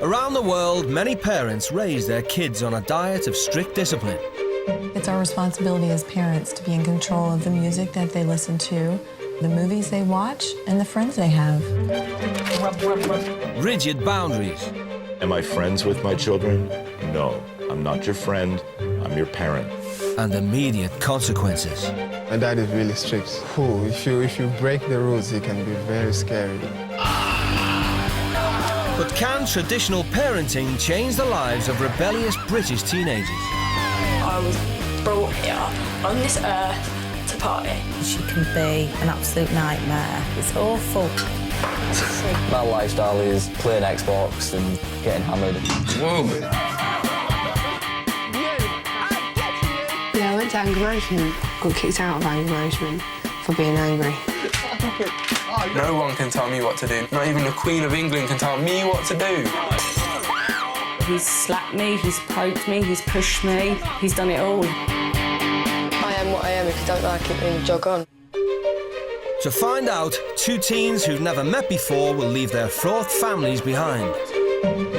Around the world, many parents raise their kids on a diet of strict discipline. It's our responsibility as parents to be in control of the music that they listen to, the movies they watch, and the friends they have. Rigid boundaries. Am I friends with my children? No, I'm not your friend, I'm your parent. And immediate consequences. My dad is really strict. If you break the rules, it can be very scary. But can traditional parenting change the lives of rebellious British teenagers? I was brought here on this earth to party. She can be an absolute nightmare. It's awful. My lifestyle is playing Xbox and getting hammered. Whoa. Yeah, I went to anger management, got kicked out of anger management for being angry. No one can tell me what to do. Not even the Queen of England can tell me what to do. He's slapped me, he's poked me, he's pushed me, he's done it all. I am what I am. If you don't like it, then jog on. To find out, two teens who've never met before will leave their fraught families behind.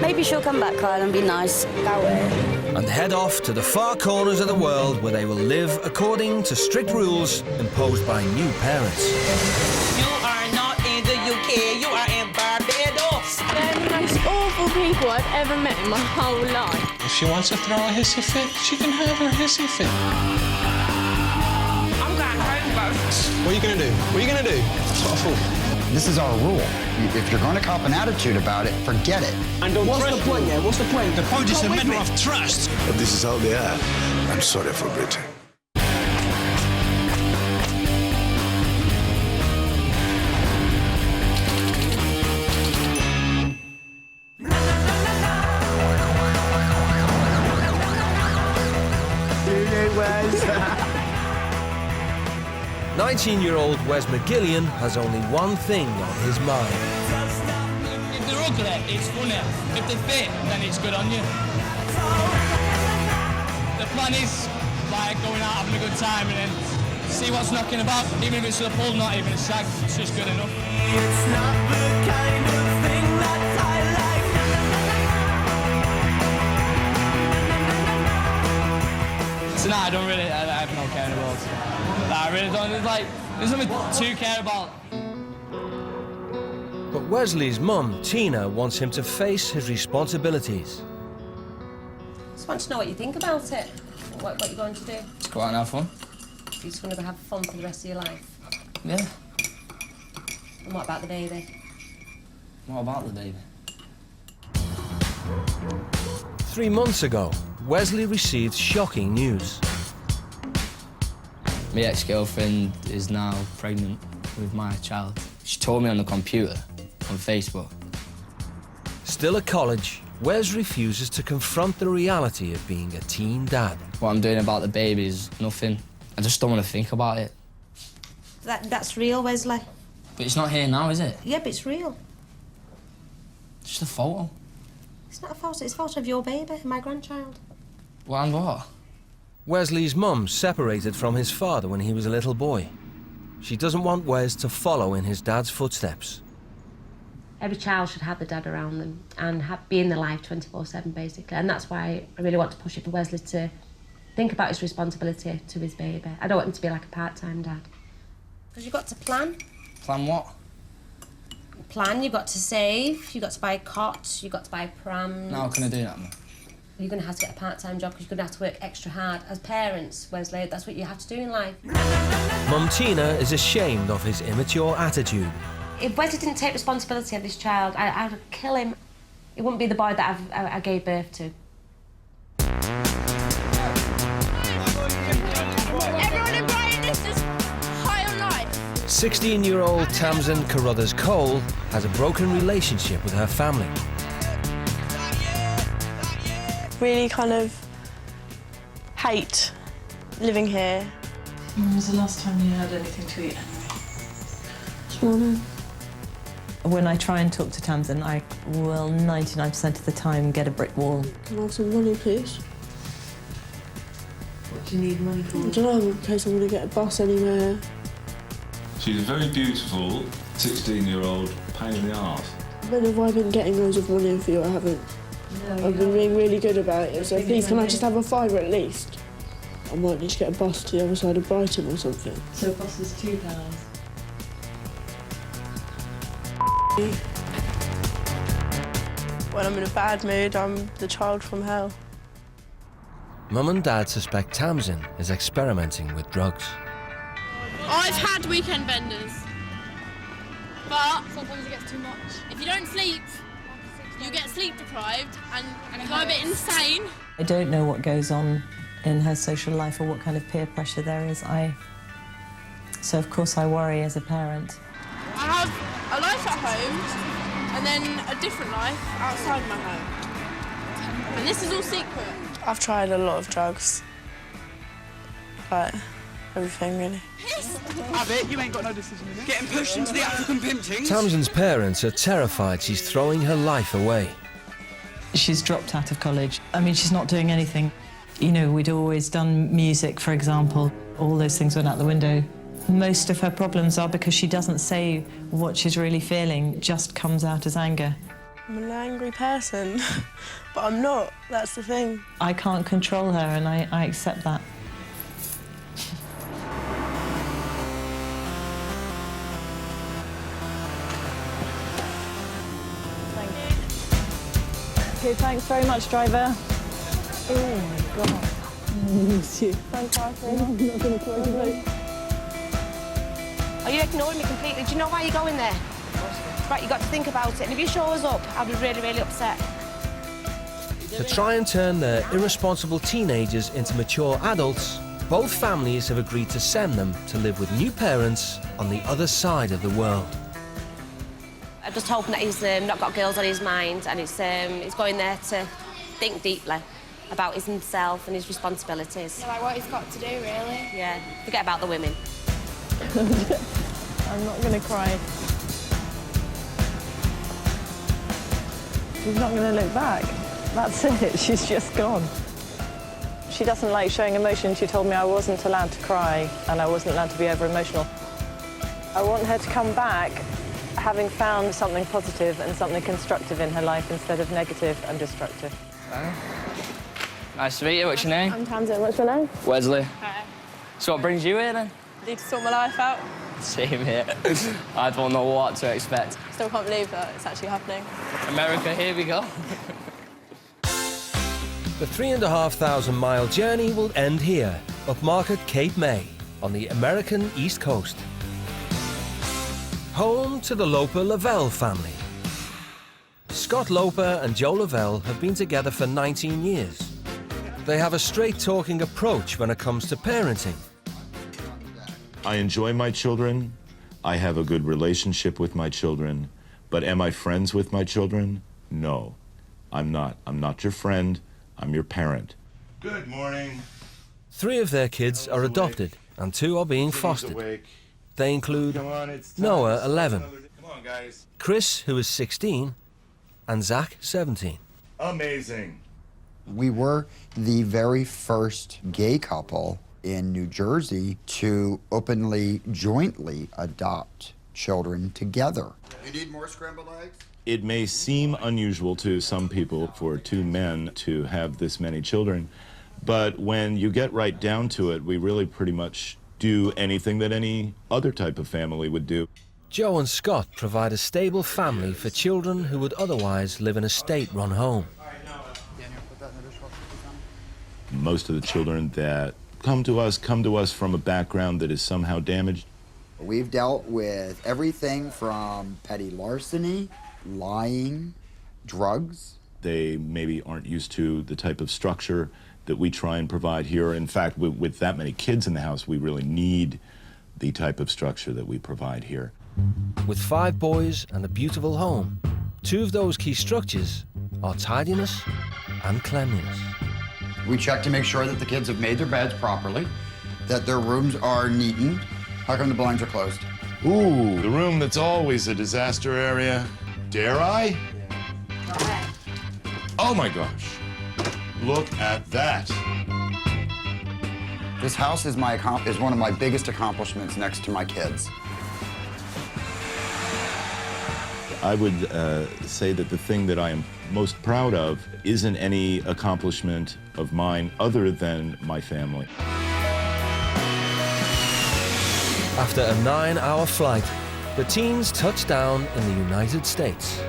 Maybe she'll come back, Kyle, and be nice. That way. And head off to the far corners of the world where they will live according to strict rules imposed by new parents. You are not in the UK, you are in Barbados. They're the most awful people I've ever met in my whole life. If she wants to throw a hissy fit, she can have her hissy fit. I'm going home, folks. What are you going to do? What are you going to do? That's what I thought. This is our rule. If you're going to cop an attitude about it, forget it. And don't What's the point, yeah? What's the point? The point is a matter of trust. But this is how they are. I'm sorry for Britain. Wes. 19-year-old Wes McGillian has only one thing on his mind. If they're ugly, it's funny. If they're fit, then it's good on you. The plan is like going out having a good time and then see what's knocking about. Even if it's a pull, not even a shag, it's just good enough. It's not the kind of thing that I like. So I don't really, I have no care in the world. I really don't, there's nothing to care about. But Wesley's mum, Tina, wants him to face his responsibilities. Just want to know what you think about it. What you're going to do. Just go out and have fun. You're just going to have fun for the rest of your life. Yeah. And what about the baby? What about the baby? 3 months ago, Wesley received shocking news. My ex-girlfriend is now pregnant with my child. She told me on the computer, on Facebook. Still at college, Wes refuses to confront the reality of being a teen dad. What I'm doing about the baby is nothing. I just don't want to think about it. That's real, Wesley. But it's not here now, is it? Yeah, but it's real. It's just a photo. It's not a photo, it's a photo of your baby, my grandchild. Well, and what? Wesley's mum separated from his father when he was a little boy. She doesn't want Wes to follow in his dad's footsteps. Every child should have the dad around them and be in their life 24/7, basically. And that's why I really want to push it for Wesley to think about his responsibility to his baby. I don't want him to be like a part-time dad. Because you've got to plan. Plan what? Plan, you've got to save, you've got to buy cots, you've got to buy prams. Now, how can I do that, man? You're going to have to get a part-time job because you're going to have to work extra hard. As parents, Wesley, that's what you have to do in life. Mum Tina is ashamed of his immature attitude. If Wesley didn't take responsibility of this child, I would kill him. It wouldn't be the boy that I gave birth to. Everyone in Brighton is just high on life. 16-year-old Tamsin Carruthers-Cole has a broken relationship with her family. Really kind of hate living here. When was the last time you had anything to eat anyway? This morning. When I try and talk to Tamsin, I will 99% of the time get a brick wall. Can I have some money, please? What do you need money for? I don't know, in case I'm going to get a bus anywhere. She's a very beautiful 16-year-old pain in the arse. But have I been getting loads of money for you? I haven't. No, I've been being really good about it, so please can I just have a fiver at least? I might need to get a bus to the other side of Brighton or something. So a bus is £2. When I'm in a bad mood, I'm the child from hell. Mum and Dad suspect Tamsin is experimenting with drugs. I've had weekend benders, but sometimes it gets too much. If you don't sleep, you get sleep deprived and go a bit insane. I don't know what goes on in her social life or what kind of peer pressure there is. So of course I worry as a parent. I have a life at home and then a different life outside my home. And this is all secret. I've tried a lot of drugs. Like, everything, really. I bet you ain't got no decision in it. Getting pushed into the African pimp things. Tamsin's parents are terrified she's throwing her life away. She's dropped out of college. I mean, she's not doing anything. You know, we'd always done music, for example. All those things went out the window. Most of her problems are because she doesn't say what she's really feeling, it just comes out as anger. I'm an angry person, but I'm not, that's the thing. I can't control her, and I accept that. Thank you. Okay, thanks very much, driver. Oh, my God. I miss you. Thanks, Arthur. I'm not going to close you. Are you ignoring me completely? Do you know why you're going there? Right, you've got to think about it, and if you show us up, I'll be really, really upset. To try and turn their irresponsible teenagers into mature adults, both families have agreed to send them to live with new parents on the other side of the world. I'm just hoping that he's not got girls on his mind, and he's going there to think deeply about himself and his responsibilities. Yeah, like what he's got to do, really. Yeah, forget about the women. I'm not going to cry. She's not going to look back. That's it, she's just gone. She doesn't like showing emotion. She told me I wasn't allowed to cry and I wasn't allowed to be over-emotional. I want her to come back having found something positive and something constructive in her life instead of negative and destructive. Nice to meet you. What's your name? I'm Tamsin. What's your name? Wesley. Hi. So what brings you here then? Need to sort my life out. Same here. I don't know what to expect. Still can't believe that it's actually happening. America, here we go. The 3,500-mile journey will end here, upmarket Cape May, on the American East Coast. Home to the Loperleveille family. Scott Loper and Joe Lavelle have been together for 19 years. They have a straight-talking approach when it comes to parenting. I enjoy my children. I have a good relationship with my children. But am I friends with my children? No, I'm not. I'm not your friend. I'm your parent. Good morning. 3 of their kids are adopted, and 2 are being fostered. They include Noah, 11, Chris, who is 16, and Zach, 17. Amazing. We were the very first gay couple in New Jersey to openly, jointly adopt children together. You need more scrambled eggs? It may seem unusual to some people for 2 men to have this many children, but when you get right down to it, we really pretty much do anything that any other type of family would do. Joe and Scott provide a stable family for children who would otherwise live in a state-run home. Most of the children that come to us from a background that is somehow damaged. We've dealt with everything from petty larceny, lying, drugs. They maybe aren't used to the type of structure that we try and provide here. In fact, with that many kids in the house, we really need the type of structure that we provide here. With 5 boys and a beautiful home, 2 of those key structures are tidiness and cleanliness. We check to make sure that the kids have made their beds properly, that their rooms are neatened. How come the blinds are closed? Ooh, the room that's always a disaster area. Dare I? Oh my gosh. Look at that. This house is one of my biggest accomplishments next to my kids. I would say that the thing that I am most proud of isn't any accomplishment of mine other than my family. After a 9-hour flight, the teens touch down in the United States.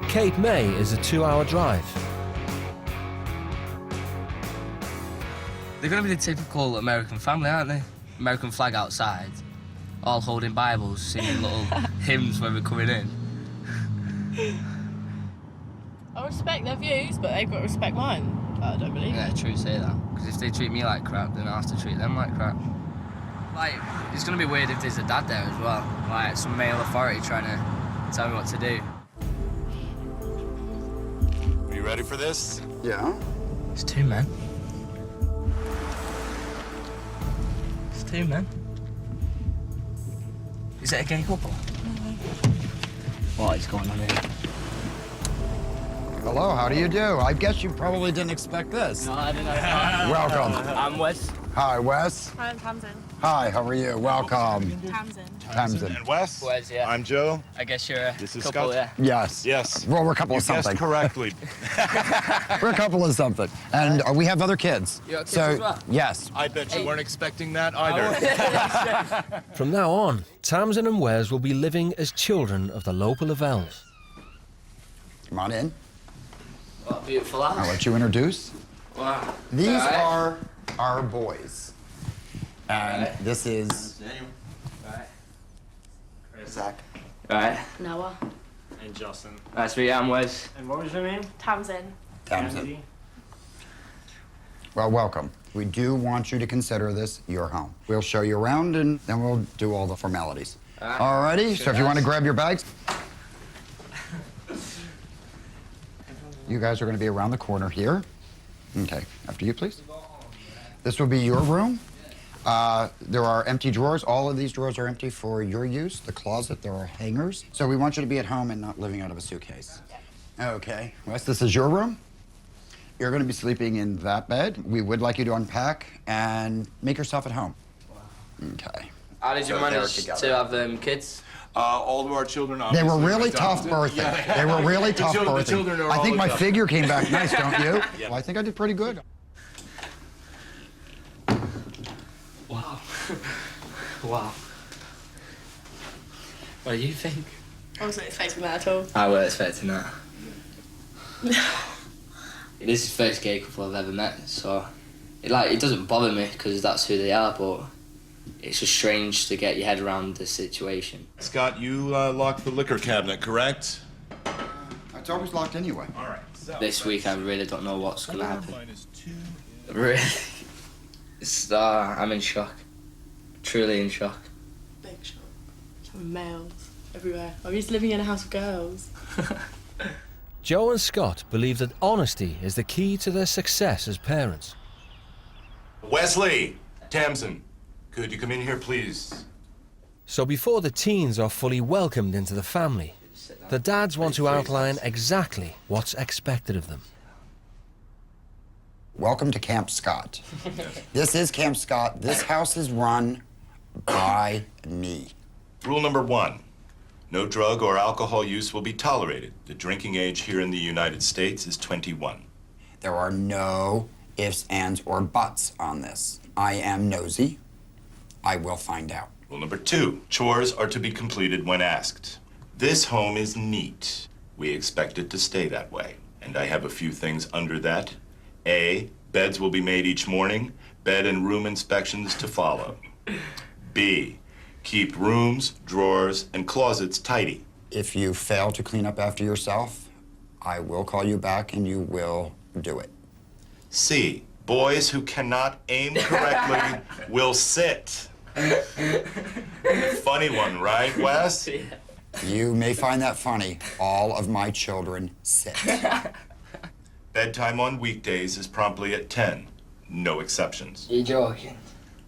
Cape May is a 2-hour drive. They're going to be the typical American family, aren't they? American flag outside, all holding Bibles, singing little hymns when we're coming in. I respect their views, but they've got to respect mine. I don't believe Yeah, it. true, say that. Because if they treat me like crap, then I have to treat them like crap. Like, it's going to be weird if there's a dad there as well. Like, some male authority trying to tell me what to do. Are you ready for this? Yeah. It's 2 men. It's 2 men. Is it a gay couple? What is going on here? Hello, how do you do? I guess you probably didn't expect this. No, I didn't know. Welcome. I'm Wes. Hi, Wes. Hi, I'm Tamsin. Hi, how are you? Welcome. Tamsin. Tamsin. And Wes? Wes, yeah. I'm Joe. I guess you're a This is couple, Scott. yeah. Yes. Yes. Well, we're a couple of You guessed something. correctly. We're a couple of something. And we have other kids. You got kids so, as well? yes. I bet you weren't expecting that either. From now on, Tamsin and Wes will be living as children of the Loperleveilles. Come on in. What a beautiful house. I'll let you introduce. Wow. These Alright. are our boys. And this is Right. Zach. Right. Noah. And Justin. Nice to meet you, I'm Wes. And what was your name? Tamsin. Tamsin. Well, welcome. We do want you to consider this your home. We'll show you around and then we'll do all the formalities. Alrighty, so if you want to grab your bags. You guys are going to be around the corner here. Okay, after you, please. This will be your room. There are empty drawers. All of these drawers are empty for your use. The closet, there are hangers. So we want you to be at home and not living out of a suitcase. Okay, Wes, this is your room. You're going to be sleeping in that bed. We would like you to unpack and make yourself at home. Okay. How did you manage to have kids? All of our children They were obviously really adopted. tough birthing. Yeah. They were really tough The birthing. children are I think all my adopted. figure came back nice, don't you? Yeah. Well, I think I did pretty good. Wow. Wow. What do you think? I wasn't expecting that at all. I wasn't expecting that. It is the first gay couple I've ever met, so it doesn't bother me because that's who they are, but it's just strange to get your head around the situation. Scott, you locked the liquor cabinet, correct? It's always locked anyway. All right. So This week I really don't know what's going to happen. Really? I'm in shock. Truly in shock. Big shock. Some males everywhere. I'm used to living in a house of girls. Joe and Scott believe that honesty is the key to their success as parents. Wesley, Tamsin, could you come in here, please? So before the teens are fully welcomed into the family, the dads want to outline exactly what's expected of them. Welcome to Camp Scott. This is Camp Scott. This house is run by me. Rule number 1. No drug or alcohol use will be tolerated. The drinking age here in the United States is 21. There are no ifs, ands, or buts on this. I am nosy. I will find out. Rule number 2. Chores are to be completed when asked. This home is neat. We expect it to stay that way. And I have a few things under that. A, beds will be made each morning. Bed and room inspections to follow. B, keep rooms, drawers, and closets tidy. If you fail to clean up after yourself, I will call you back and you will do it. C, boys who cannot aim correctly will sit. Funny one, right, Wes? You may find that funny. All of my children sit. Bedtime on weekdays is promptly at 10. No exceptions. You're joking?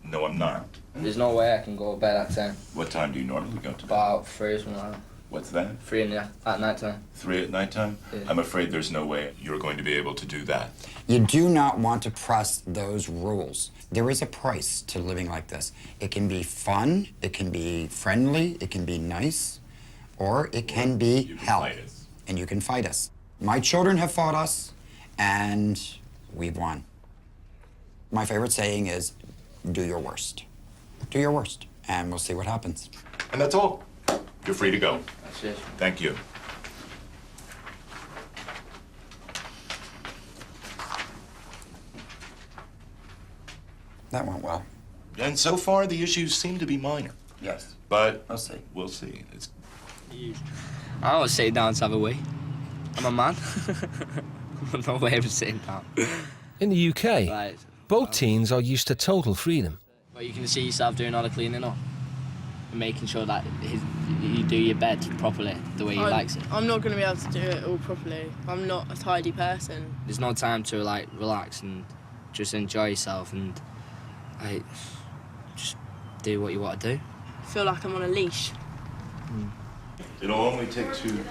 No, I'm not. There's no way I can go to bed at 10. What time do you normally go to bed? About 3 or something like that. What's that? 3 at night time. 3 at nighttime? Yeah. I'm afraid there's no way you're going to be able to do that. You do not want to press those rules. There is a price to living like this. It can be fun, it can be friendly, it can be nice, or it can be hell. And you can fight us. My children have fought us, and we've won. My favorite saying is, do your worst. Do your worst, and we'll see what happens. And that's all. You're free to go. That's it. Thank you. That went well. And so far, the issues seem to be minor. Yes. But I'll see. We'll see. I don't sit down to have a wee. I'm a man. No way of sitting down. In the UK, Right. both teens are used to total freedom. But you can see yourself doing all the cleaning up and making sure that you do your bed properly the way he likes it. I'm not going to be able to do it all properly. I'm not a tidy person. There's no time to like relax and just enjoy yourself and like just do what you want to do. I feel like I'm on a leash. It'll only take two.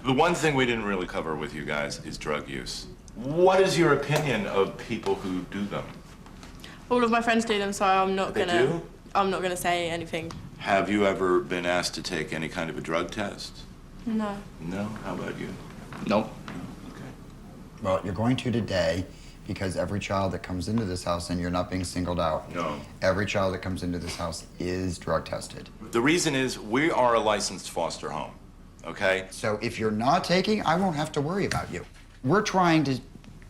The one thing we didn't really cover with you guys is drug use. What is your opinion of people who do them? All of my friends do them, so I'm not They gonna. do? I'm not gonna say anything. Have you ever been asked to take any kind of a drug test? No. No? How about you? Nope. Well, you're going to today because every child that comes into this house, and you're not being singled out. No. Every child that comes into this house is drug tested. The reason is we are a licensed foster home, okay? So if you're not taking, I won't have to worry about you. We're trying to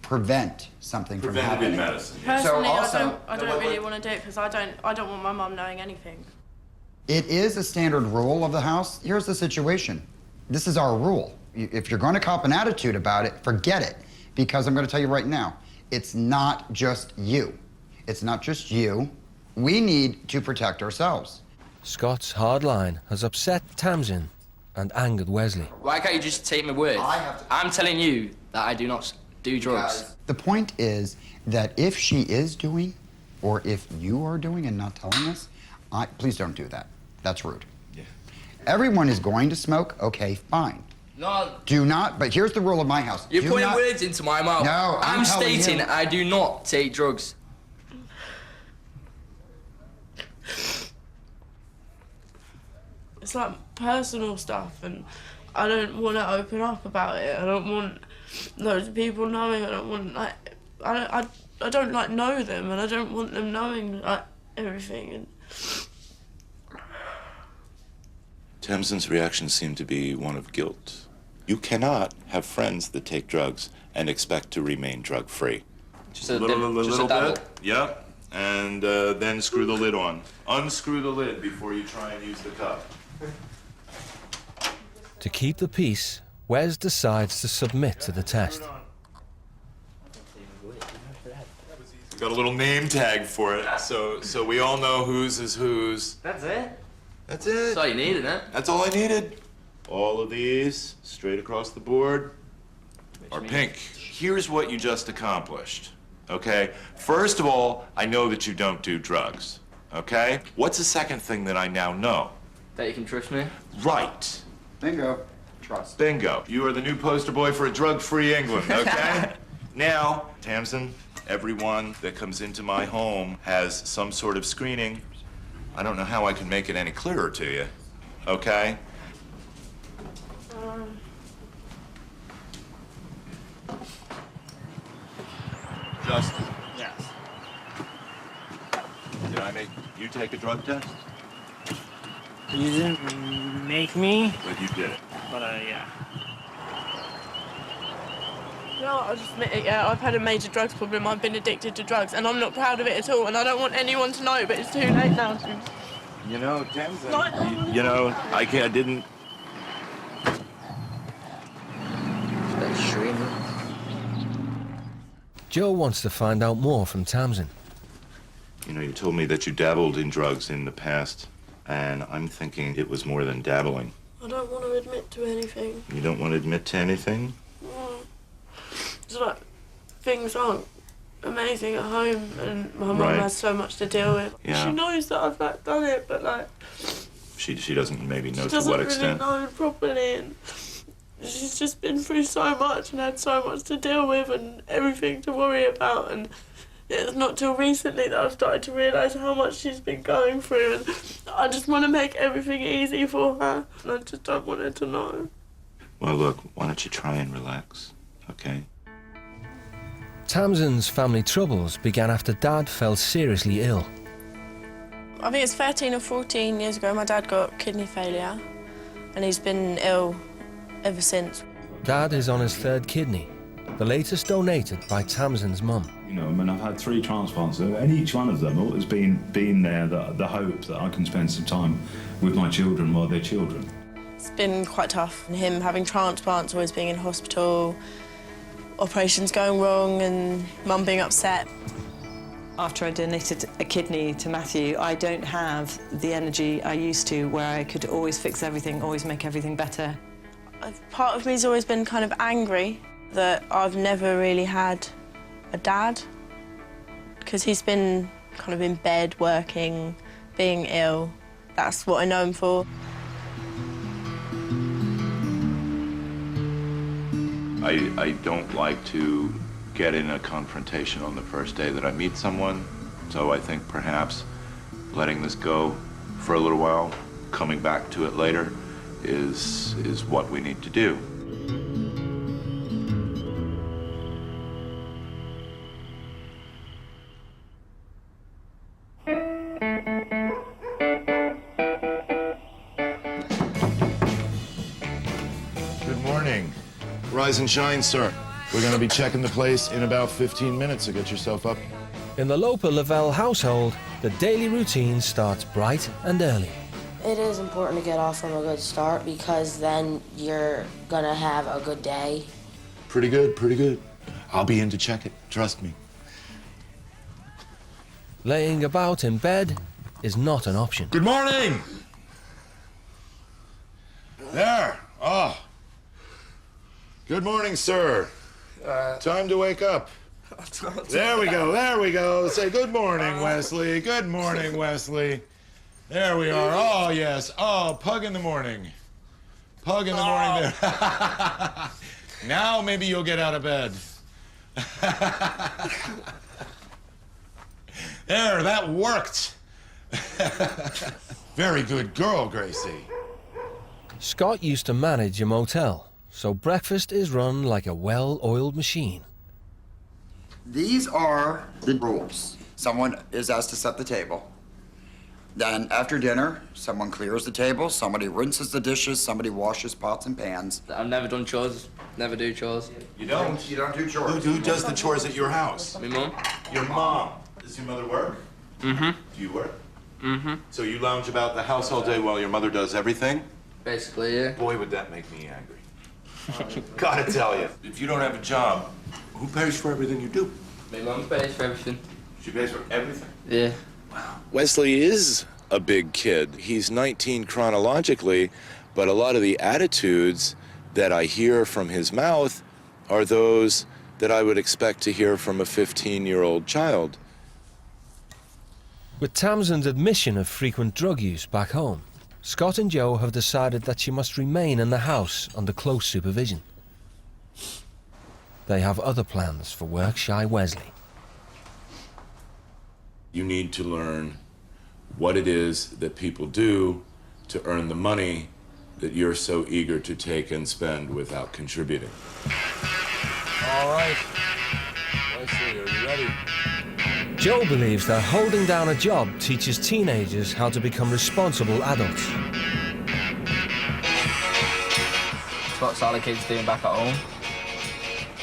prevent something from happening. medicine. Personally, So I don't really want to do it because I don't want my mum knowing anything. It is a standard rule of the house. Here's the situation. This is our rule. If you're going to cop an attitude about it, forget it. Because I'm going to tell you right now, it's not just you. It's not just you. We need to protect ourselves. Scott's hard line has upset Tamsin and angered Wesley. Why can't you just take my word? I'm telling you that I do not do drugs. The point is that if she is doing, or if you are doing and not telling us, please don't do that. That's rude. Yeah. Everyone is going to smoke, okay, fine. No. Do not, but here's the rule of my house. You're Do putting not- words into my mouth. No, I'm telling stating you. I do not take drugs. It's like personal stuff, and I don't want to open up about it. I don't want loads of people knowing. I don't want I don't like know them, and I don't want them knowing like everything. And Tamsin's reaction seemed to be one of guilt. You cannot have friends that take drugs and expect to remain drug-free. Just a little dabble. bit. Yep. And then screw the lid on. Unscrew the lid before you try and use the cup. To keep the peace, Wes decides to submit to the test. Got a little name tag for it, so we all know whose is whose. That's it? That's it. That's all you needed, huh? That's all I needed. All of these, straight across the board, are pink. Here's what you just accomplished, okay? First of all, I know that you don't do drugs, okay? What's the second thing that I now know? That you can trust me? Right. Bingo. Trust. Bingo. You are the new poster boy for a drug-free England, okay? Now, Tamsin, everyone that comes into my home has some sort of screening. I don't know how I can make it any clearer to you, okay? Justin. Yes. Did I make you take a drug test? You didn't make me, But you did it. but yeah. no, I'll just admit it. Yeah, I've had a major drugs problem. I've been addicted to drugs, and I'm not proud of it at all. And I don't want anyone to know, but it's too late now. You know, Tamsin, you know, I didn't. Joe wants to find out more from Tamsin. You know, you told me that you dabbled in drugs in the past, and I'm thinking it was more than dabbling. I don't want to admit to anything. You don't want to admit to anything? It's like things aren't amazing at home, and my mum Right. has so much to deal with. Yeah. She knows that I've like done it, but like She doesn't maybe know she to doesn't what really extent. know properly, and she's just been through so much and had so much to deal with and everything to worry about, and It's not till recently that I've started to realise how much she's been going through, and I just want to make everything easy for her, and I just don't want her to know. Well, look, why don't you try and relax, okay? Tamsin's family troubles began after Dad fell seriously ill. I think it's 13 or 14 years ago my dad got kidney failure, and he's been ill ever since. Dad is on his 3rd kidney, the latest donated by Tamsin's mum. You know, I mean, I've had 3 transplants, and each one of them has been there, the hope that I can spend some time with my children while they're children. It's been quite tough, and him having transplants, always being in hospital, operations going wrong, and Mum being upset. After I donated a kidney to Matthew, I don't have the energy I used to, where I could always fix everything, always make everything better. Part of me's always been kind of angry that I've never really had a dad, because he's been kind of in bed, working, being ill. That's what I know him for. I don't like to get in a confrontation on the first day that I meet someone, so I think perhaps letting this go for a little while, coming back to it later, is what we need to do. Good morning. Rise and shine, sir. We're going to be checking the place in about 15 minutes, so get yourself up. In the Loperleveille household, the daily routine starts bright and early. It is important to get off from a good start, because then you're gonna have a good day. Pretty good, pretty good. I'll be in to check it, trust me. Laying about in bed is not an option. Good morning! There. Oh. Good morning, sir. Time to wake up. There we go, there we go. Say good morning, Wesley. Good morning, Wesley. There we are. Oh, yes. Oh, pug in the morning. Pug in the morning there. Now maybe you'll get out of bed. There, that worked. Very good girl, Gracie. Scott used to manage a motel, so breakfast is run like a well-oiled machine. These are the rules. Someone is asked to set the table. Then after dinner, someone clears the table, somebody rinses the dishes, somebody washes pots and pans. I've never done chores, never do chores. You don't? You don't do chores. Who does the chores at your house? My mum. Your mom. Does your mother work? Mm-hmm. Do you work? Mm-hmm. So you lounge about the house all day while your mother does everything? Basically, yeah. Boy, would that make me angry. Gotta tell you, if you don't have a job, who pays for everything you do? My mum pays for everything. She pays for everything? Yeah. Wesley is a big kid. He's 19 chronologically, but a lot of the attitudes that I hear from his mouth are those that I would expect to hear from a 15-year-old child. With Tamsin's admission of frequent drug use back home, Scott and Joe have decided that she must remain in the house under close supervision. They have other plans for work-shy Wesley. You need to learn what it is that people do to earn the money that you're so eager to take and spend without contributing. All right. Wesley, are you ready? Joe believes that holding down a job teaches teenagers how to become responsible adults. What's all the kids doing back at home?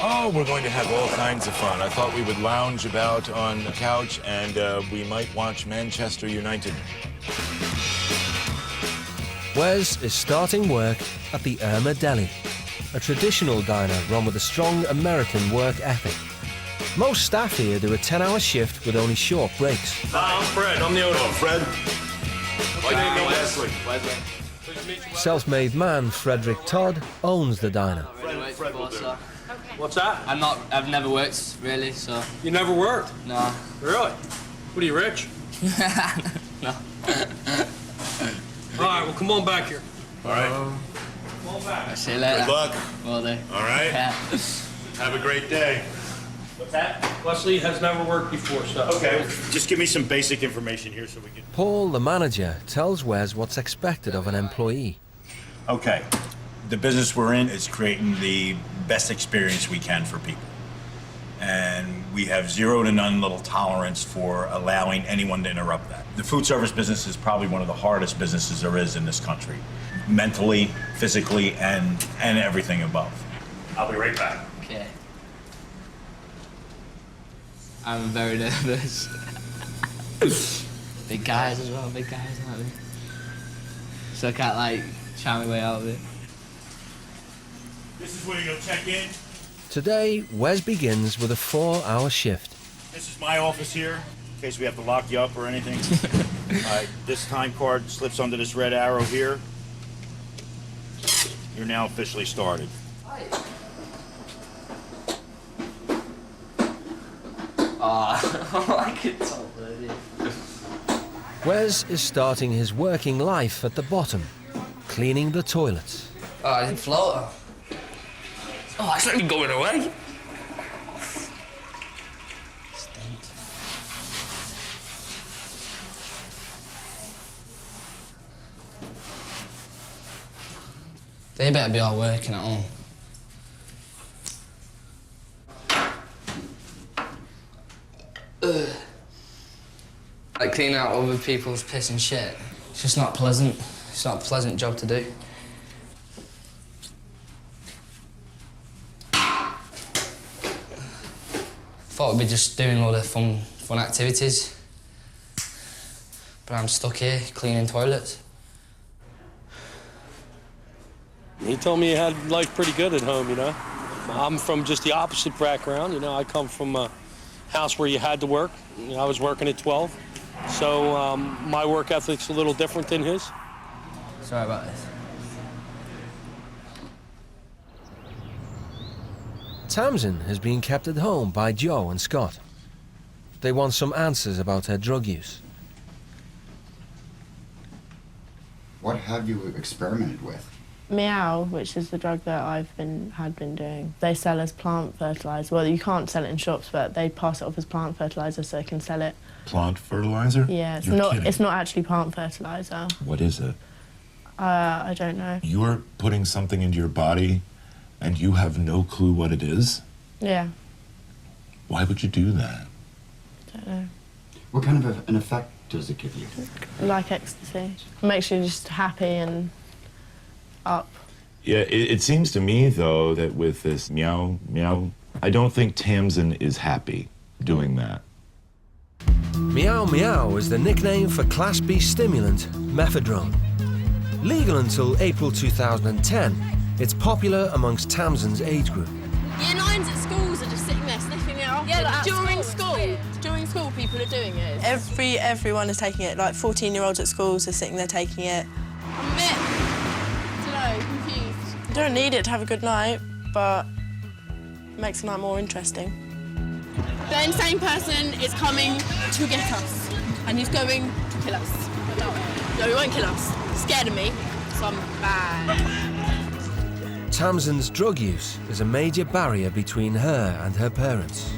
Oh, we're going to have all kinds of fun. I thought we would lounge about on the couch and we might watch Manchester United. Wes is starting work at the Deli, a traditional diner run with a strong American work ethic. Most staff here do a 10-hour shift with only short breaks. Hi, I'm Fred. I'm the owner. Oh, Fred. My name is Wesley. Self-made man Frederick Todd owns the diner. Fred will do. What's that? I've never worked, really, so... You never worked? No. Really? What are you, rich? No. All right, well, come on back here. All right. Come on back. See you later. Good luck. Will do. All right. Yeah. Have a great day. What's that? Wesley has never worked before, so. Okay, just give me some basic information here so we can... Paul, the manager, tells Wes what's expected of an employee. Okay, the business we're in is creating the best experience we can for people. And we have zero to none little tolerance for allowing anyone to interrupt that. The food service business is probably one of the hardest businesses there is in this country. Mentally, physically, and everything above. I'll be right back. Okay. I'm very nervous. Big guys as well, big guys, aren't they? So I can't, like, try my way out of it. This is where you'll check in. Today, Wes begins with a 4-hour shift. This is my office here, in case we have to lock you up or anything. All right, this time card slips under this red arrow here. You're now officially started. I could tell that. Wes is starting his working life at the bottom, cleaning the toilets. Oh, I didn't float. Oh, it's not going away. They better be all working at home. Ugh. Like cleaning out other people's piss and shit. It's just not pleasant. It's not a pleasant job to do. Thought I'd be just doing all the fun activities. But I'm stuck here cleaning toilets. He told me he had life pretty good at home, you know. I'm from just the opposite background, you know. I come from a house where you had to work. You know, I was working at 12. So my work ethic's a little different than his. Sorry about this. Tamsin has been kept at home by Joe and Scott. They want some answers about her drug use. What have you experimented with? Meow, which is the drug that I've been doing. They sell as plant fertilizer. Well, you can't sell it in shops, but they pass it off as plant fertilizer so they can sell it. Plant fertilizer? Yeah, You're kidding. it's not actually plant fertilizer. What is it? I don't know. You're putting something into your body and you have no clue what it is? Yeah, Why would you do that? don't know. What kind of an effect does it give you? Like ecstasy. Makes you just happy and up. Yeah, it seems to me, though, that with this meow, meow, I don't think Tamsin is happy doing that. Meow Meow is the nickname for Class B stimulant, mephedrone. Legal until April 2010, it's popular amongst Tamsin's age group. Year 9s at schools are just sitting there sniffing it off. Yeah, like during school, people are doing it. Everyone is taking it. Like 14-year-olds at schools are sitting there taking it. I'm a bit, I don't know, confused. You don't need it to have a good night, but it makes the night more interesting. The insane person is coming to get us, and he's going to kill us. No, he won't kill us. He's scared of me, so I'm bad. Tamsin's drug use is a major barrier between her and her parents.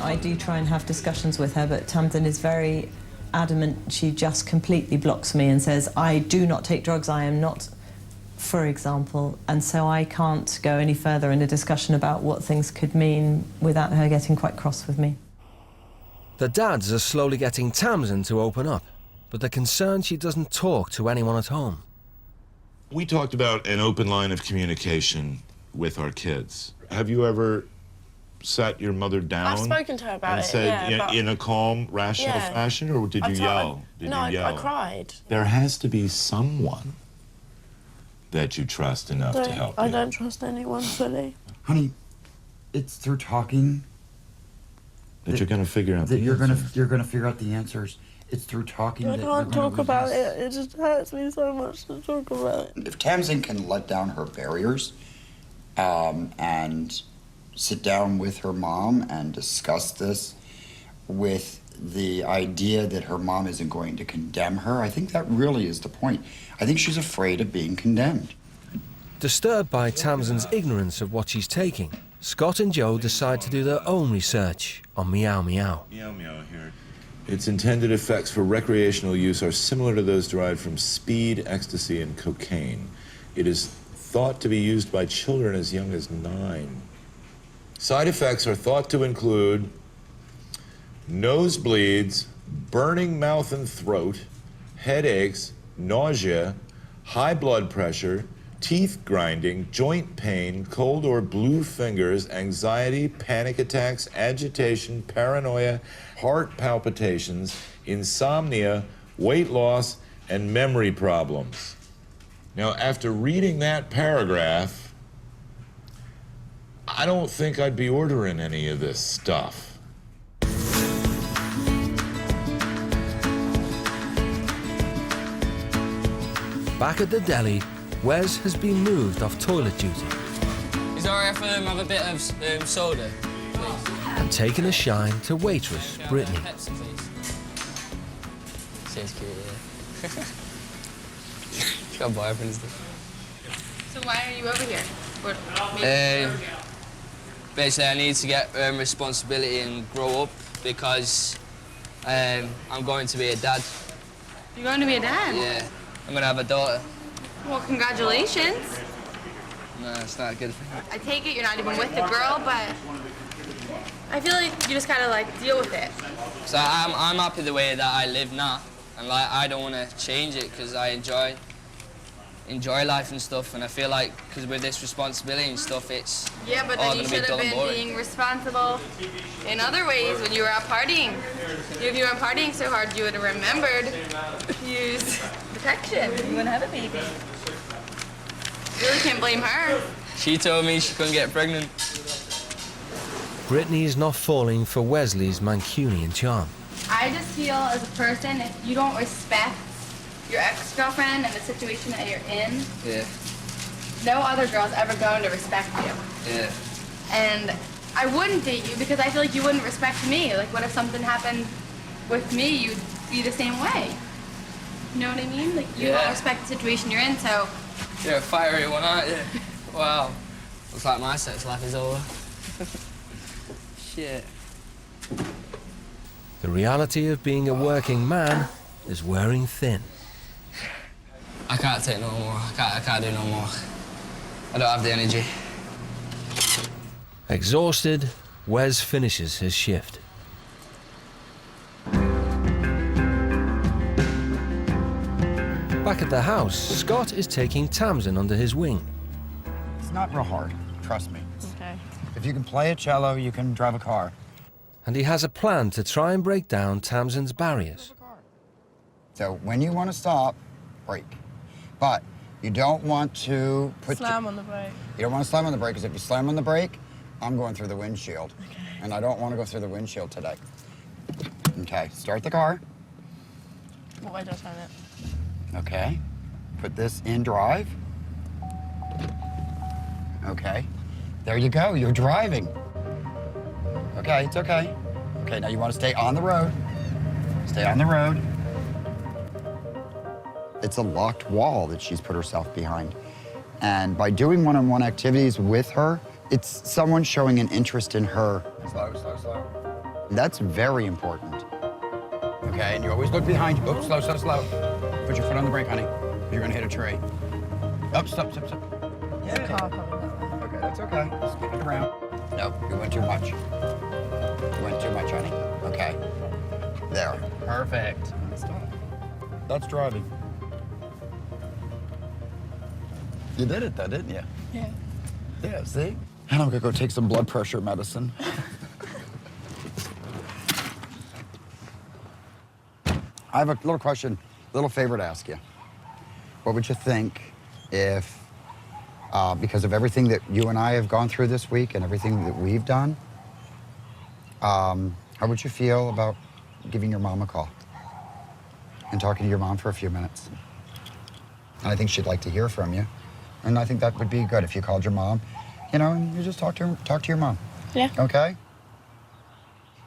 I do try and have discussions with her, but Tamsin is very adamant. She just completely blocks me and says, I do not take drugs, I am not, for example, and so I can't go any further in a discussion about what things could mean without her getting quite cross with me. The dads are slowly getting Tamsin to open up, but they're concerned she doesn't talk to anyone at home. We talked about an open line of communication with our kids. Have you ever sat your mother down I've spoken to her about and it, said yeah, but... in a calm, rational Yeah. fashion, or did you yell? Did No, you yell? I cried. There has to be someone that you trust enough to help I you. don't trust anyone fully. Honey, it's through talking That you're going to figure out that the you're answers. gonna figure out the answers. It's through talking I that can't you're gonna talk about lose. it. It just hurts me so much to talk about it. If Tamsin can let down her barriers and sit down with her mom and discuss this with the idea that her mom isn't going to condemn her, I think that really is the point. I think she's afraid of being condemned. Disturbed by Tamsin's ignorance of what she's taking, Scott and Joe decide to do their own research on Meow Meow. Meow Meow here. Its intended effects for recreational use are similar to those derived from speed, ecstasy, and cocaine. It is thought to be used by children as young as 9. Side effects are thought to include nosebleeds, burning mouth and throat, headaches, nausea, high blood pressure, teeth grinding, joint pain, cold or blue fingers, anxiety, panic attacks, agitation, paranoia, heart palpitations, insomnia, weight loss, and memory problems. Now, after reading that paragraph, I don't think I'd be ordering any of this stuff. Back at the deli, Wes has been moved off toilet duty Is it alright if I have a bit of soda, please? and taken a shine to waitress Brittany. Pepsi, please. Seems cute, yeah. She's got a boyfriend, isn't it? So why are you over here? Basically, I need to get responsibility and grow up because I'm going to be a dad. You're going to be a dad? Yeah, I'm going to have a daughter. Well, congratulations. No, it's not good. I take it you're not even with the girl, but I feel like you just gotta like deal with it. So I'm happy the way that I live now, and like I don't want to change it because I enjoy life and stuff, and I feel like because with this responsibility and stuff, it's Yeah, but then you should have been being responsible in other ways when you were out partying. If you weren't partying so hard, you would have remembered to use protection. You wouldn't have a baby. You really can't blame her. She told me she couldn't get pregnant. Brittany's not falling for Wesley's Mancunian charm. I just feel as a person, if you don't respect your ex-girlfriend and the situation that you're in, Yeah. no other girl's ever going to respect you. Yeah. And I wouldn't date you because I feel like you wouldn't respect me. Like, what if something happened with me? You'd be the same way. You know what I mean? Like, you don't respect the situation you're in, so... You're a fiery one, aren't you? Wow. Looks like my sex life is over. Shit. The reality of being a working man is wearing thin. I can't take no more. I can't do no more. I don't have the energy. Exhausted, Wes finishes his shift. Back at the house, Scott is taking Tamsin under his wing. It's not real hard, trust me. Okay. If you can play a cello, you can drive a car. And he has a plan to try and break down Tamsin's barriers. So when you want to stop, brake. But you don't want to Slam on the brake. You don't want to slam on the brake, because if you slam on the brake, I'm going through the windshield. Okay. And I don't want to go through the windshield today. Okay, start the car. What way do I turn it? Okay. Put this in drive. Okay. There you go, you're driving. Okay, it's okay. Okay, now you want to stay on the road. Stay on the road. It's a locked wall that she's put herself behind. And by doing one-on-one activities with her, it's someone showing an interest in her. Slow, slow, slow. That's very important. Okay, and you always look behind you. Oops, slow, slow, slow. Put your foot on the brake, honey. You're gonna hit a tree. Up, stop, stop, stop. Yeah. Okay, that's okay. Just get it around. No, you went too much. You went too much, honey. Okay. There. Perfect. Stop. That's driving. You did it though, didn't you? Yeah. Yeah, see? And I'm gonna go take some blood pressure medicine. I have a little question, little favor to ask you. What would you think if, because of everything that you and I have gone through this week and everything that we've done, how would you feel about giving your mom a call and talking to your mom for a few minutes? I think she'd like to hear from you. And I think that would be good if you called your mom, you know, and you just talk to your mom. Yeah. Okay?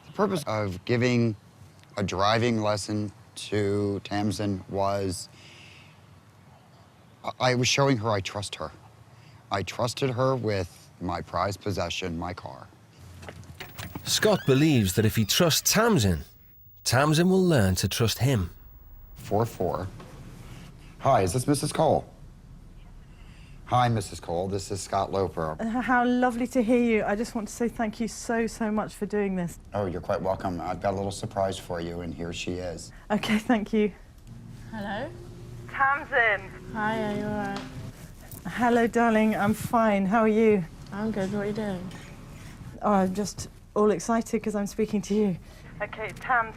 The purpose of giving a driving lesson to Tamsin was I was showing her I trust her. I trusted her with my prized possession, my car. Scott believes that if he trusts Tamsin, Tamsin will learn to trust him. 4-4. Hi, is this Mrs. Cole? Hi, Mrs. Cole. This is Scott Loper. How lovely to hear you. I just want to say thank you so much for doing this. Oh, you're quite welcome. I've got a little surprise for you, and here she is. Okay, thank you. Hello? Tamsin. Hi, are you alright? Hello, darling. I'm fine. How are you? I'm good. What are you doing? Oh, I'm just all excited because I'm speaking to you. Okay, Tams,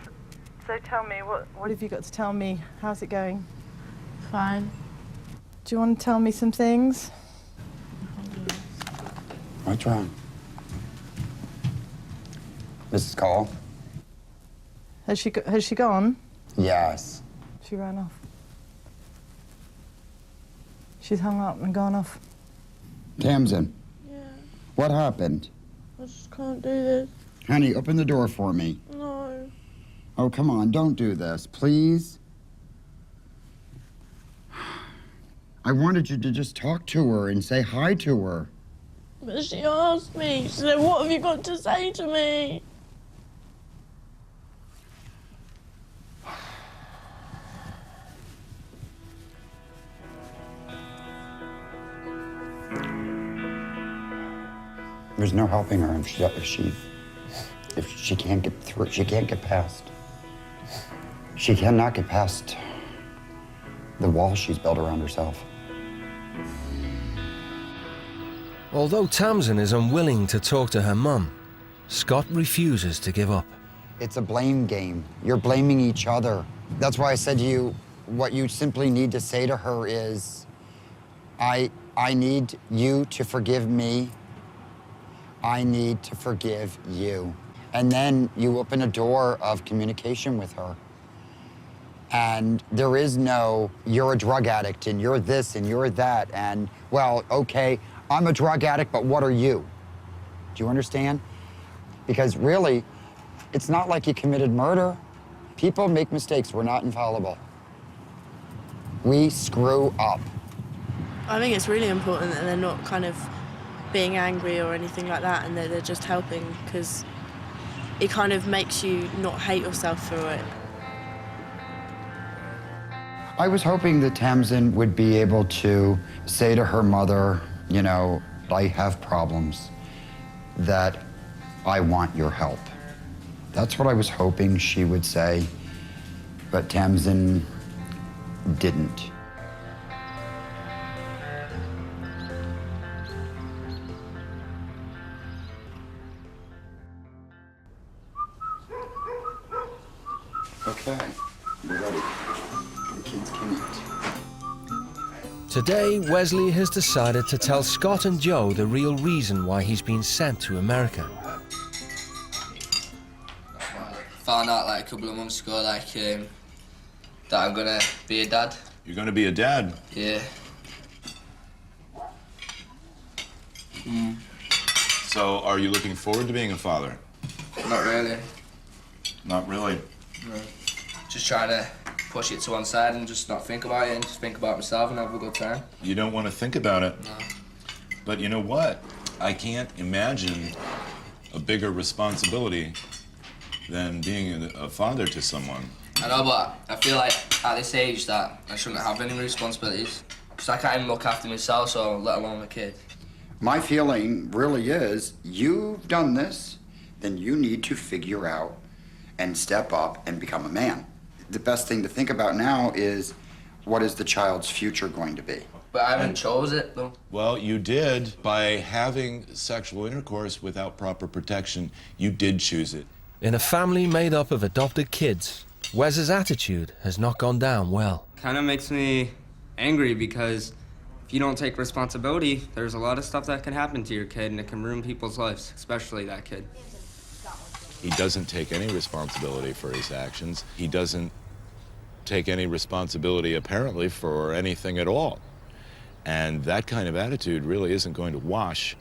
so tell me, what have you got to tell me? How's it going? Fine. Do you want to tell me some things? What's wrong? Mrs. Cole? Has she gone? Yes. She ran off. She's hung up and gone off. Tamsin? Yeah. What happened? I just can't do this. Honey, open the door for me. No. Oh, come on, don't do this, please. I wanted you to just talk to her and say hi to her. But she asked me, she said, what have you got to say to me? There's no helping her if she can't get through, she can't get past. She cannot get past the wall she's built around herself. Although Tamsin is unwilling to talk to her mum, Scott refuses to give up. It's a blame game. You're blaming each other. That's why I said to you, what you simply need to say to her is, I need you to forgive me. I need to forgive you. And then you open a door of communication with her. And there is no, you're a drug addict and you're this and you're that. And, well, okay, I'm a drug addict, but what are you? Do you understand? Because really, it's not like you committed murder. People make mistakes. We're not infallible. We screw up. I think it's really important that they're not kind of being angry or anything like that, and that they're just helping, because it kind of makes you not hate yourself through it. I was hoping that Tamsin would be able to say to her mother, you know, I have problems, that I want your help. That's what I was hoping she would say, but Tamsin didn't. Okay, we're ready. The kids can eat. Today, Wesley has decided to tell Scott and Joe the real reason why he's been sent to America. Found out like a couple of months ago, like that I'm gonna be a dad. You're gonna be a dad? Yeah. So, are you looking forward to being a father? Not really. Not really? No. Just trying to push it to one side and just not think about it and just think about myself and have a good time. You don't want to think about it? No. But you know what? I can't imagine a bigger responsibility than being a father to someone. I know, but I feel like at this age that I shouldn't have any responsibilities. Because I can't even look after myself, so let alone a kid. My feeling really is, you've done this, then you need to figure out and step up and become a man. The best thing to think about now is, what is the child's future going to be? But I haven't chose it, though. Well, you did. By having sexual intercourse without proper protection, you did choose it. In a family made up of adopted kids, Wes's attitude has not gone down well. Kind of makes me angry, because if you don't take responsibility, there's a lot of stuff that can happen to your kid, and it can ruin people's lives, especially that kid. He doesn't take any responsibility for his actions. He doesn't take any responsibility, apparently, for anything at all. And that kind of attitude really isn't going to wash,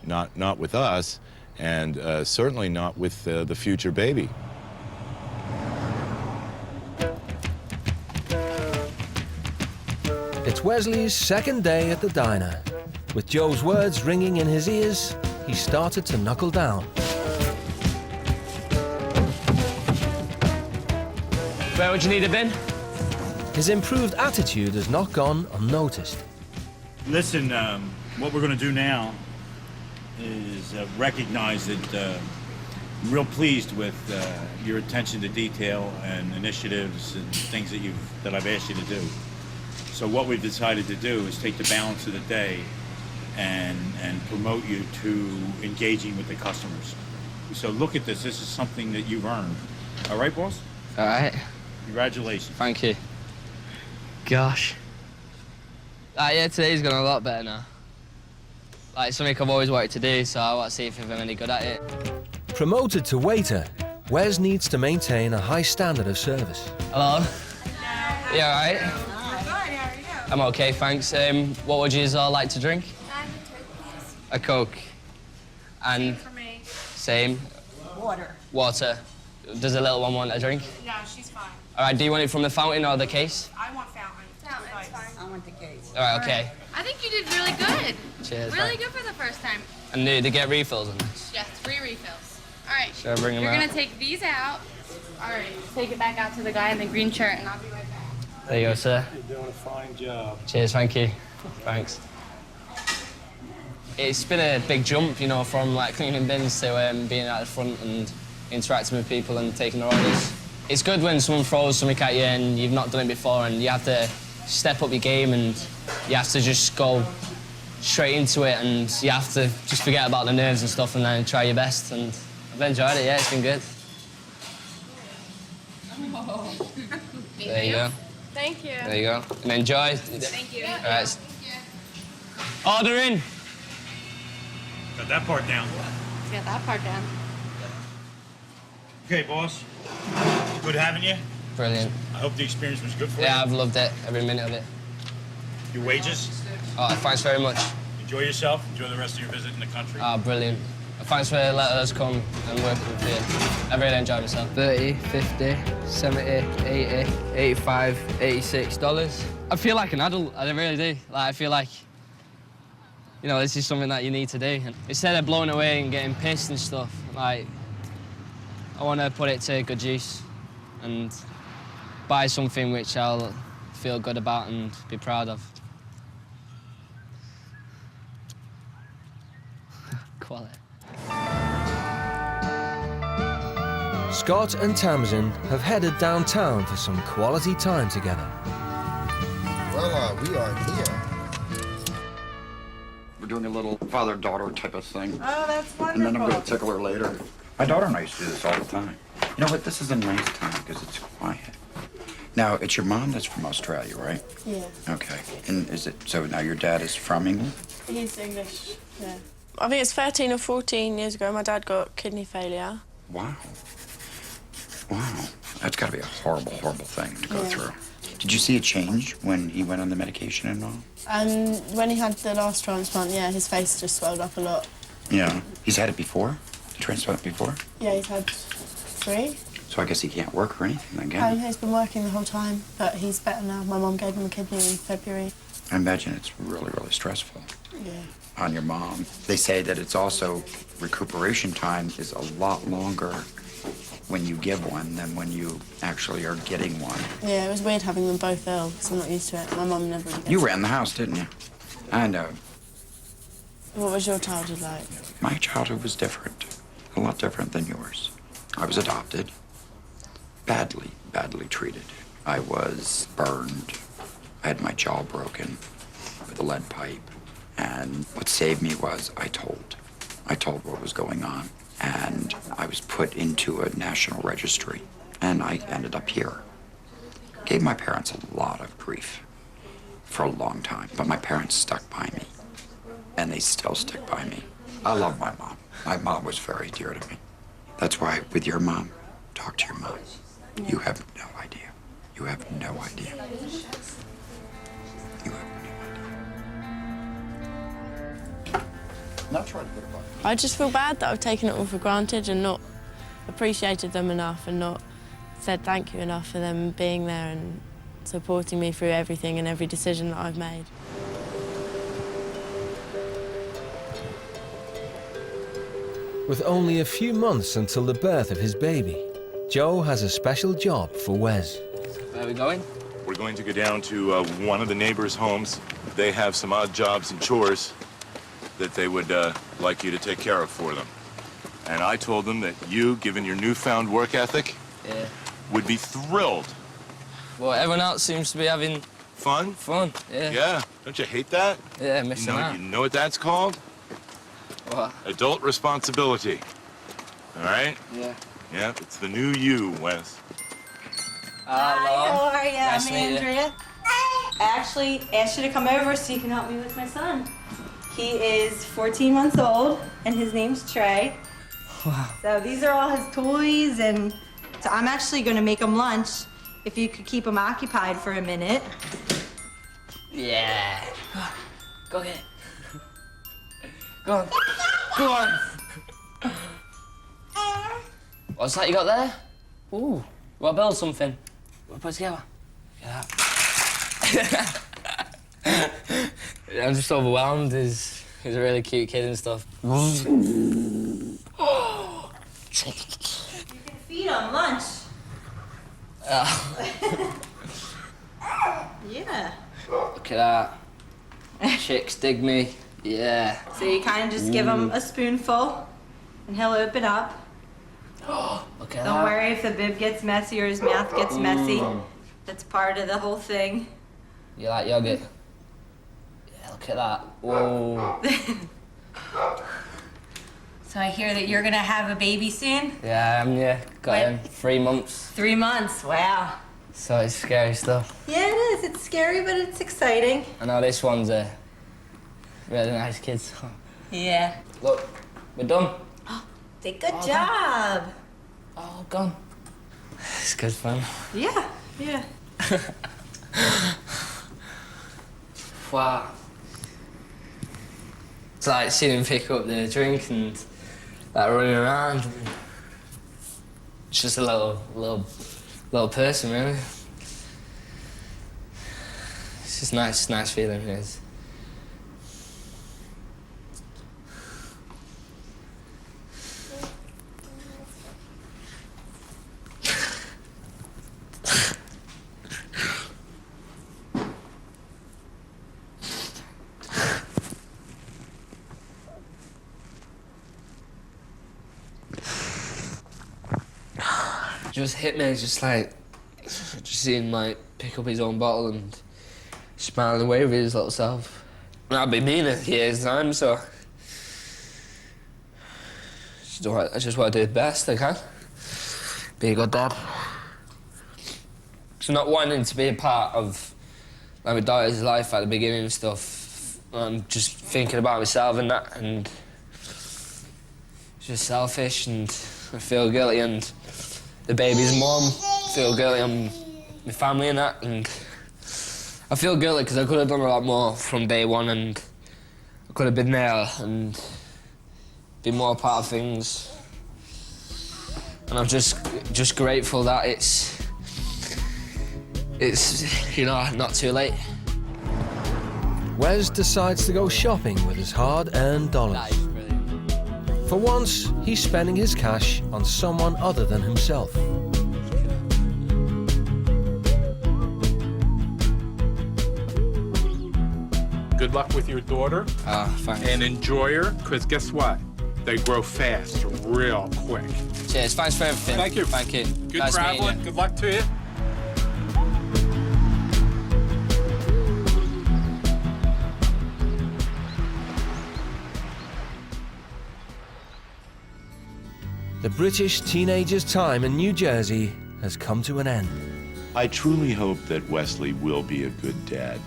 not with us, and certainly not with the future baby. It's Wesley's second day at the diner. With Joe's words ringing in his ears, he started to knuckle down. Where would you need a bin? His improved attitude has not gone unnoticed. Listen, what we're going to do now is recognize that I'm real pleased with your attention to detail and initiatives and things that I've asked you to do. So what we've decided to do is take the balance of the day and promote you to engaging with the customers. So look at this. This is something that you've earned. All right, boss? All right. Congratulations. Thank you. Gosh. Yeah, today's gone a lot better now. Like, something I've always wanted to do, so I want to see if I'm any good at it. Promoted to waiter, Wes needs to maintain a high standard of service. Hello? You all right? I'm okay, thanks. What would you all like to drink? A Coke. And for me. Same. Water. Water. Does the little one want a drink? No, she's fine. All right, do you want it from the fountain or the case? I want fountain. Fountain's fine. I want the case. All right, okay. I think you did really good. Cheers. Really good for the first time. And do they get refills on this? Yes, 3 refills. All right. Should I bring them You're out? gonna take these out. All right. Take it back out to the guy in the green shirt, and I'll be right back. There you go, sir. You're doing a fine job. Cheers, thank you. Thanks. It's been a big jump, you know, from like cleaning bins to being at the front and interacting with people and taking their orders. It's good when someone throws something at you and you've not done it before and you have to step up your game and you have to just go straight into it and you have to just forget about the nerves and stuff and then try your best, and I've enjoyed it, yeah, it's been good. There you go. Thank you. There you go. And enjoy. Thank you. All right. Order in. Got that part down. Let's get that part down. Okay, boss. Good having you. Brilliant. I hope the experience was good for you. Yeah, I've loved it, every minute of it. Your wages? Oh, thanks very much. Enjoy yourself. Enjoy the rest of your visit in the country. Oh, brilliant. Thanks for letting us come and work with you. I really enjoyed myself. 30, 50, 70, 80, 85, $86. I feel like an adult, I really do. Like, I feel like, you know, this is something that you need to do. And instead of blowing away and getting pissed and stuff, like, I want to put it to good use and buy something which I'll feel good about and be proud of. Quality. Scott and Tamsin have headed downtown for some quality time together. Well, we are here. We're doing a little father-daughter type of thing. Oh, that's wonderful. And then I'm going to tickle her later. My daughter and I used to do this all the time. You know what? This is a nice time because it's quiet. Now, it's your mom that's from Australia, right? Yeah. Okay. And is it, so now your dad is from England? He's English, yeah. I think it's 13 or 14 years ago, my dad got kidney failure. Wow. Wow. That's got to be a horrible, horrible thing to go through. Did you see a change when he went on the medication and all? When he had the last transplant, yeah, his face just swelled up a lot. Yeah. He's had it before? The transplant before? Yeah, he's had 3. So I guess he can't work or anything again. He's been working the whole time, but he's better now. My mum gave him a kidney in February. I imagine it's really, really stressful. Yeah. On your mom. They say that it's also, recuperation time is a lot longer when you give one than when you actually are getting one. Yeah, it was weird having them both ill, because I'm not used to it. My mum never really gets You it. ran the house, didn't you? I know. What was your childhood like? My childhood was different. A lot different than yours. I was adopted. Badly, badly treated. I was burned. I had my jaw broken with a lead pipe. And what saved me was I told. I told what was going on. And I was put into a national registry. And I ended up here. Gave my parents a lot of grief for a long time. But my parents stuck by me. And they still stick by me. I love my mom. My mom was very dear to me. That's why, with your mom, talk to your mom. You have no idea. You have no idea. You have no idea. Not trying to put it back. I just feel bad that I've taken it all for granted and not appreciated them enough and not said thank you enough for them being there and supporting me through everything and every decision that I've made. With only a few months until the birth of his baby, Joe has a special job for Wes. Where are we going? We're going to go down to one of the neighbors' homes. They have some odd jobs and chores that they would like you to take care of for them. And I told them that you, given your newfound work ethic, would be thrilled. Well, everyone else seems to be having fun. Fun, yeah. Yeah, don't you hate that? Yeah, missing out. You know what that's called? What? Adult responsibility. All right? Yeah. Yeah, it's the new you, Wes. Hi, how are you? Nice I'm to meet you. Andrea. I actually asked you to come over so you can help me with my son. He is 14 months old, and his name's Trey. Wow. So these are all his toys, and so I'm actually going to make him lunch if you could keep him occupied for a minute. Yeah. Go get it. Go on. Go on. What's that you got there? Ooh. We'll build something. We'll put it together. Look at that. I'm just overwhelmed. He's a really cute kid and stuff. You can feed him lunch. Yeah. Look at that. Chicks dig me. Yeah. So you kind of just give him a spoonful, and he'll open up. Look at Don't that. worry if the bib gets messy or his mouth gets messy. That's part of the whole thing. You like yogurt? Yeah, look at that. Whoa. So I hear that you're gonna have a baby soon? Yeah, yeah. Got When? him 3 months. 3 months, wow. So it's scary stuff. Yeah, it is. It's scary, but it's exciting. I know this one's a really nice kid. Yeah. Look, we're done. Good job. Oh, gone. It's good fun. Yeah, yeah. Wow. It's like seeing him pick up the drink and like running around. It's just a little person, really. It's just nice feeling it is. Just hit me, just seeing him like pick up his own bottle and smiling away with his little self. I'll be mean in a year's time, so I just want to do the best I can. Be a good dad. So not wanting to be a part of like my daughter's life at the beginning and stuff. I'm just thinking about myself and that, and it's just selfish, and I feel guilty, and the baby's mum feel guilty on my family and that, and I feel guilty because I could have done a lot more from day one, and I could have been there and been more a part of things. And I'm just grateful that it's not too late. Wes decides to go shopping with his hard-earned dollars. For once, he's spending his cash on someone other than himself. Good luck with your daughter. Thanks. And enjoy her, because guess what? They grow fast, real quick. Cheers, thanks for everything. Thank you. Thank you. Good Nice meeting traveling. you. Good luck to you. The British teenager's time in New Jersey has come to an end. I truly hope that Wesley will be a good dad.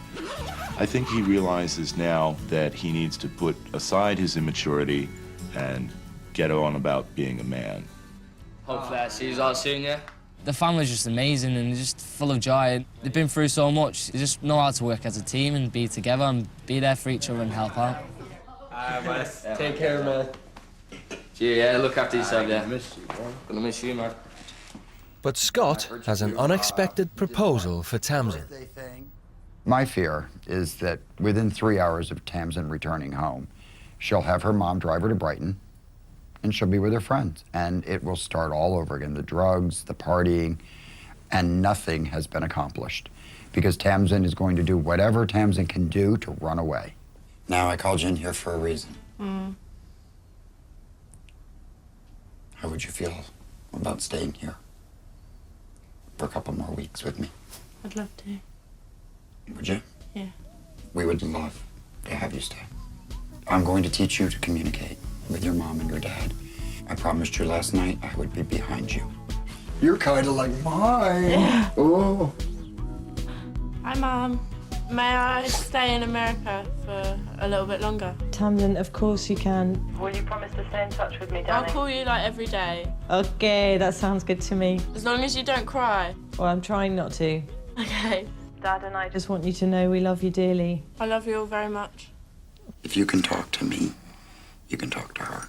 I think he realizes now that he needs to put aside his immaturity and get on about being a man. Hopefully I see you all soon, yeah? The family's just amazing and just full of joy. They've been through so much. They just know how to work as a team and be together and be there for each other and help out. Wes. Take care, man. Yeah, look after yourself, yeah. Gonna miss you, man. But Scott has an unexpected proposal for Tamsin. My fear is that within 3 hours of Tamsin returning home, she'll have her mom drive her to Brighton, and she'll be with her friends. And it will start all over again, the drugs, the partying, and nothing has been accomplished because Tamsin is going to do whatever Tamsin can do to run away. Now, I called you in here for a reason. How would you feel about staying here for a couple more weeks with me? I'd love to. Would you? Yeah. We would love to have you stay. I'm going to teach you to communicate with your mom and your dad. I promised you last night I would be behind you. You're kind of like mine. Oh. Hi, Mom. May I stay in America for a little bit longer? Tamsin, of course you can. Will you promise to stay in touch with me, darling? I'll call you like every day. Okay, that sounds good to me. As long as you don't cry. Well, I'm trying not to. Okay. Dad and I just want you to know we love you dearly. I love you all very much. If you can talk to me, you can talk to her.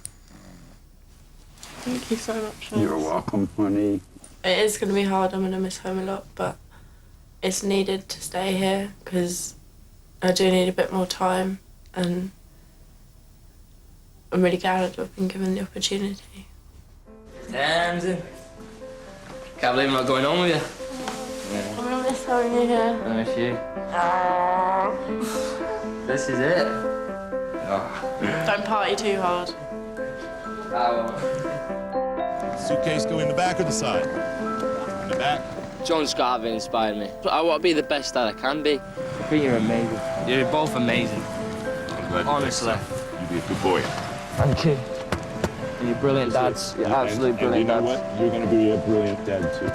Thank you so much. You're welcome, honey. It is going to be hard. I'm going to miss home a lot, but it's needed to stay here because I do need a bit more time, and I'm really glad I've been given the opportunity. Tamsin. Can't believe I'm not going home with you. I'm going to miss having you here. I miss you. This is it. Oh. Don't party too hard. I won't. Suitcase go in the back or the side? In the back. John Scott have inspired me. I want to be the best dad I can be. I think you're amazing. You're both amazing. I'm glad honestly. You be a good boy. Thank you. And you're brilliant dads. You're absolutely brilliant dads. And you know what? You're going to be a brilliant dad, too.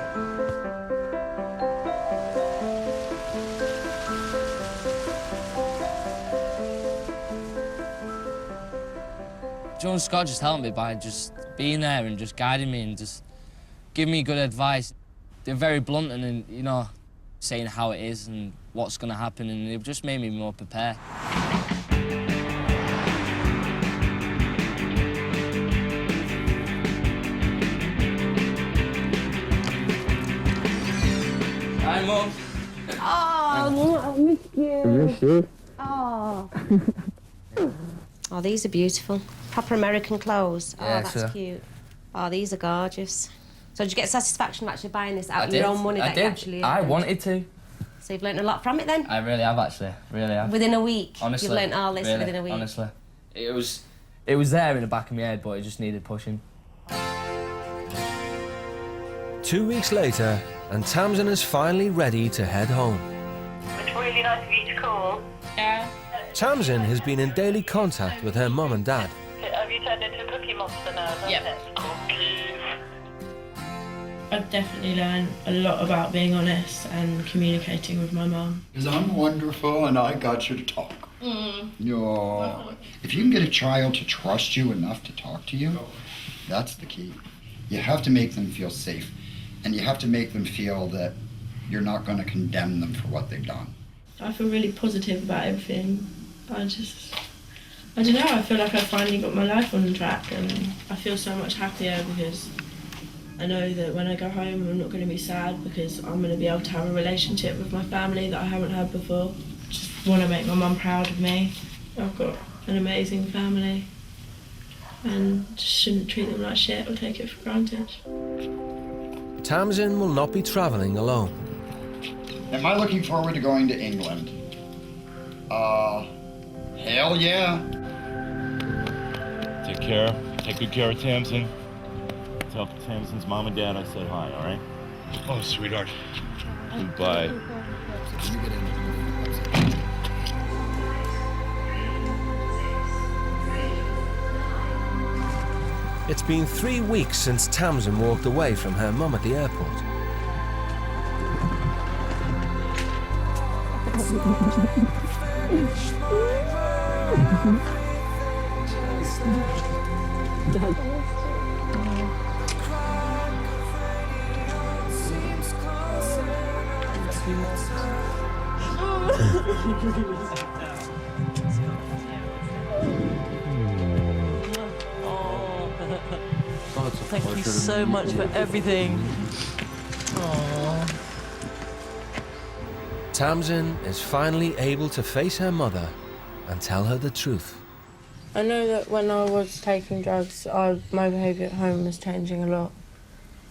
John Scott just helped me by just being there and just guiding me and just giving me good advice. They're very blunt and, you know, saying how it is and what's going to happen, and it just made me more prepared. Hi, Mum. Oh, I missed you. I missed you. Oh. Oh, these are beautiful. Proper American clothes. Oh, Yeah, that's sure. cute. Oh, these are gorgeous. So did you get satisfaction of actually buying this out I of your did. own money? I that did. You actually I earned? wanted to. So you've learnt a lot from it then? I really have, actually. Really have. Within a week? Honestly. You've learnt all this really, within a week? honestly. It was there in the back of my head, but it just needed pushing. 2 weeks later, and Tamsin is finally ready to head home. It's really nice of you to call. Yeah. Tamsin has been in daily contact with her mum and dad. Have you turned into a cookie monster now? Yep. I've definitely learned a lot about being honest and communicating with my mum. Because I'm wonderful and I got you to talk. No. If you can get a child to trust you enough to talk to you, that's the key. You have to make them feel safe, and you have to make them feel that you're not going to condemn them for what they've done. I feel really positive about everything. I don't know, I feel like I finally got my life on track, and I feel so much happier because I know that when I go home I'm not going to be sad because I'm going to be able to have a relationship with my family that I haven't had before. Just want to make my mum proud of me. I've got an amazing family and just shouldn't treat them like shit or take it for granted. Tamsin will not be travelling alone. Am I looking forward to going to England? Hell yeah. Take good care of Tamsin. Tell Tamsin's mom and dad I said hi, all right? Oh, sweetheart. Goodbye. It's been 3 weeks since Tamsin walked away from her mum at the airport. Thank you so much for everything. Aww. Tamsin is finally able to face her mother and tell her the truth. I know that when I was taking drugs, my behaviour at home was changing a lot,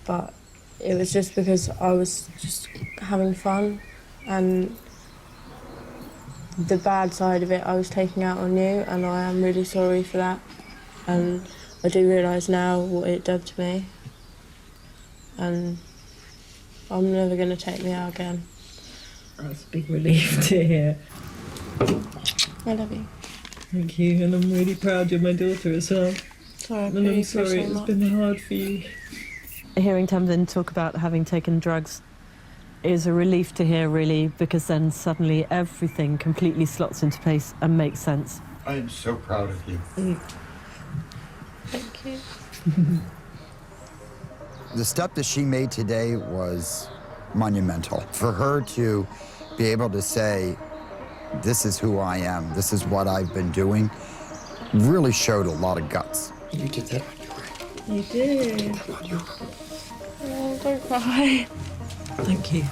but it was just because I was just having fun, and the bad side of it I was taking out on you, and I am really sorry for that. And I do realise now what it did to me, and I'm never going to take me out again. That's a big relief to hear. I love you. Thank you, and I'm really proud you're my daughter as well. Sorry, and I'm sorry it's been hard for you. Hearing Tamsin talk about having taken drugs is a relief to hear, really, because then suddenly everything completely slots into place and makes sense. I am so proud of you. Thank you. The step that she made today was monumental. For her to be able to say, this is who I am, this is what I've been doing, really showed a lot of guts. You did that on your own. You did. Oh, don't cry. Thank you.